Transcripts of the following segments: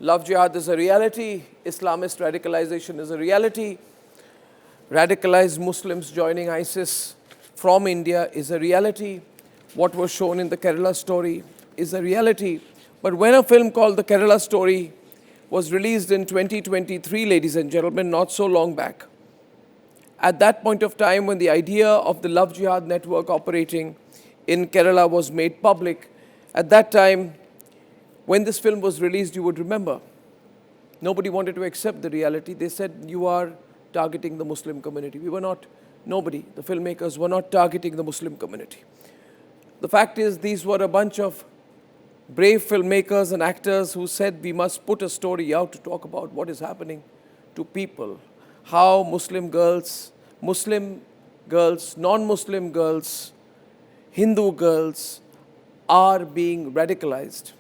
Love Jihad is a reality. Islamist radicalization is a reality. Radicalized Muslims joining ISIS from India is a reality. What was shown in the Kerala story is a reality. But when a film called The Kerala Story was released in 2023, ladies and gentlemen, not so long back, at that point of time when the idea of the Love Jihad network operating in Kerala was made public, at that time, when this film was released, you would remember, nobody wanted to accept the reality. They said, you are targeting the Muslim community. We were not, nobody, the filmmakers were not targeting the Muslim community. The fact is, these were a bunch of brave filmmakers and actors who said we must put a story out to talk about what is happening to people, how Muslim girls, non-Muslim girls, Hindu girls are being radicalized,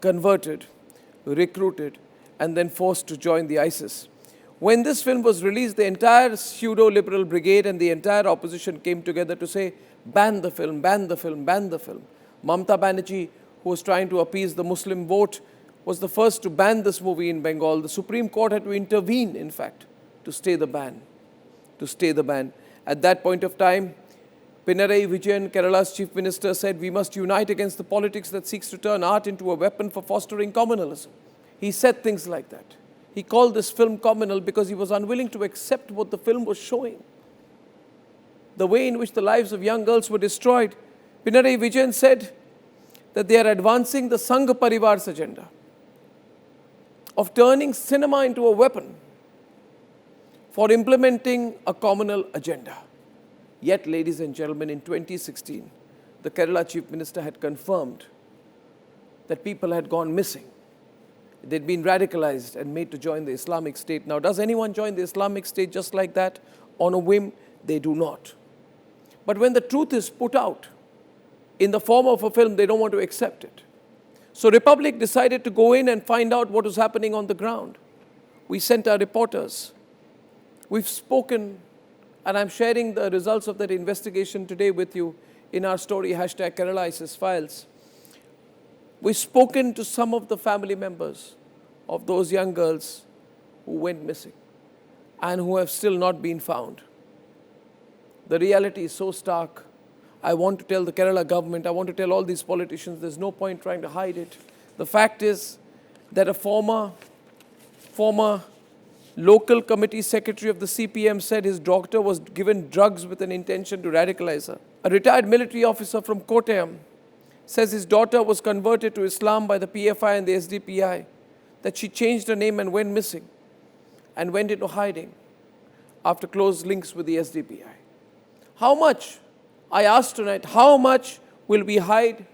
converted, recruited, and then forced to join the ISIS. When this film was released, the entire pseudo-liberal brigade and the entire opposition came together to say, ban the film, ban the film, ban the film. Mamata Banerjee, who was trying to appease the Muslim vote, was the first to ban this movie in Bengal. The Supreme Court had to intervene, in fact, to stay the ban. At that point of time, Pinarayi Vijayan, Kerala's Chief Minister, said we must unite against the politics that seeks to turn art into a weapon for fostering communalism. He said things like that. He called this film communal because he was unwilling to accept what the film was showing. The way in which the lives of young girls were destroyed. Pinarayi Vijayan said that they are advancing the Sangha Parivar's agenda of turning cinema into a weapon for implementing a communal agenda. Yet, ladies and gentlemen, in 2016, the Kerala Chief Minister had confirmed that people had gone missing. They'd been radicalized and made to join the Islamic State. Now, does anyone join the Islamic State just like that on a whim? They do not. But when the truth is put out in the form of a film, they don't want to accept it. So Republic decided to go in and find out what was happening on the ground. We sent our reporters. We've spoken, and I'm sharing the results of that investigation today with you in our story, #Kerala ISIS Files. We've spoken to some of the family members of those young girls who went missing and who have still not been found. The reality is so stark. I want to tell the Kerala government, I want to tell all these politicians, there's no point trying to hide it. The fact is that a former local committee secretary of the CPM said his daughter was given drugs with an intention to radicalize her. A retired military officer from Kottayam says his daughter was converted to Islam by the PFI and the SDPI, that she changed her name and went missing and went into hiding after close links with the SDPI. How much, I asked tonight, how much will we hide?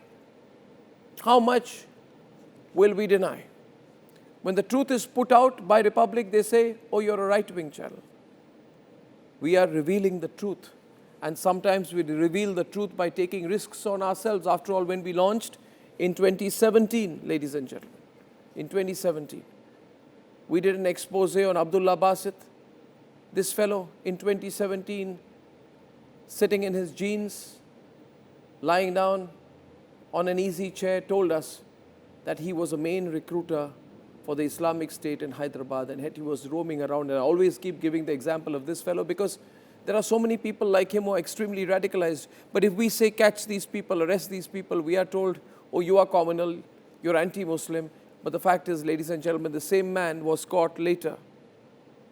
How much will we deny? When the truth is put out by Republic, they say, oh, you're a right-wing channel. We are revealing the truth. And sometimes we reveal the truth by taking risks on ourselves. After all, when we launched in 2017, ladies and gentlemen, in 2017, we did an expose on Abdullah Basit. This fellow in 2017, sitting in his jeans, lying down on an easy chair, told us that he was a main recruiter for the Islamic State in Hyderabad, and he was roaming around. And I always keep giving the example of this fellow because there are so many people like him who are extremely radicalized. But if we say catch these people, arrest these people, we are told, oh, you are communal, you're anti-Muslim. But the fact is, ladies and gentlemen, the same man was caught later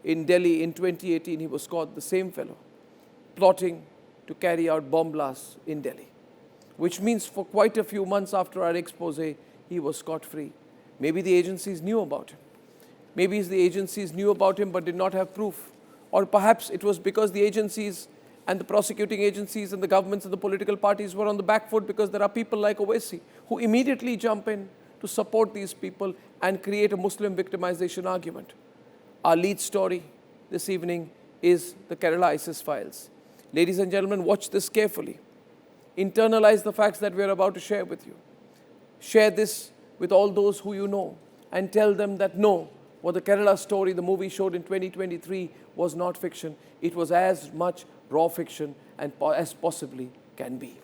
in Delhi in 2018. He was caught, the same fellow, plotting to carry out bomb blasts in Delhi, which means for quite a few months after our expose, he was scot-free. Maybe the agencies knew about him. Maybe the agencies knew about him but did not have proof. Or perhaps it was because the agencies and the prosecuting agencies and the governments and the political parties were on the back foot because there are people like Owaisi who immediately jump in to support these people and create a Muslim victimization argument. Our lead story this evening is the Kerala ISIS Files. Ladies and gentlemen, watch this carefully. Internalize the facts that we are about to share with you. Share this with all those who you know and tell them that no, what the Kerala story, the movie showed in 2023 was not fiction. It was as much raw fiction and as possibly can be.